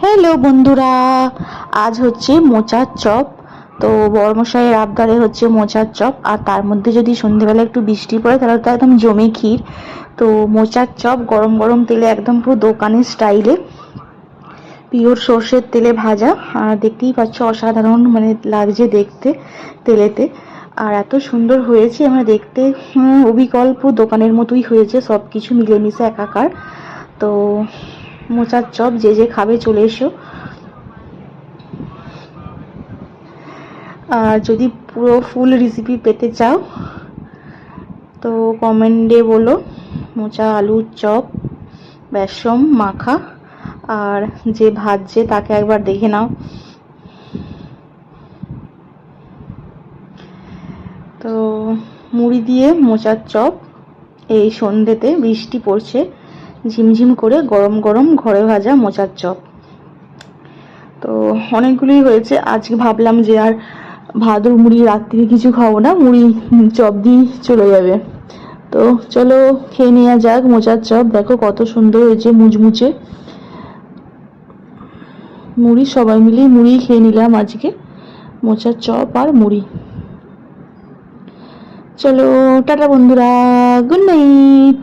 Hello বন্ধুরা, আজ হচ্ছে মোচার চপ। তো বড়মশাইয়ের আবদারে হচ্ছে মোচার চপ, আর তার মধ্যে যদি সন্ধেবেলা একটু বৃষ্টি পড়ে তাহলে তো একদম জমে ক্ষীর। তো মোচার চপ গরম গরম তেলে একদম পুরো দোকানের স্টাইলে পিওর সর্ষের তেলে ভাজা, আর দেখতেই পাচ্ছ অসাধারণ মানে লাগছে দেখতে তেলেতে। আর এত সুন্দর হয়েছে আমরা দেখতে, অবিকল্প দোকানের মতোই হয়েছে, সব কিছু মিলেমিশে একাকার। তো মোচার চপ যে যে খাবে চলে এসো। আর যদি পুরো ফুল রেসিপি পেতে চাও তো কমেন্টে বলো। মোচা আলুর চপ বেসম মাখা, আর যে ভাজছে তাকে একবার দেখে নাও। তো মুড়ি দিয়ে মোচার চপ, এই সন্ধ্যেতে বৃষ্টি পড়ছে ঝিমঝিম করে, গরম গরম ঘরে ভাজা মোচার চপ। তো অনেকগুলোই হয়েছে, আজকে ভাবলাম যে আর ভাদুর মুড়ি রাত্রি কিছু খাবো না, মুড়ি চপ দিয়ে চলে যাবে। তো চলো খেয়ে নেওয়া যাক মোচার চপ। দেখো কত সুন্দর হয়েছে, মুচমুচে মুড়ি, সবাই মিলে মুড়ি খেয়ে নিলাম আজকে, মোচার চপ আর মুড়ি। চলো টাটা বন্ধুরা, গুড নাইট।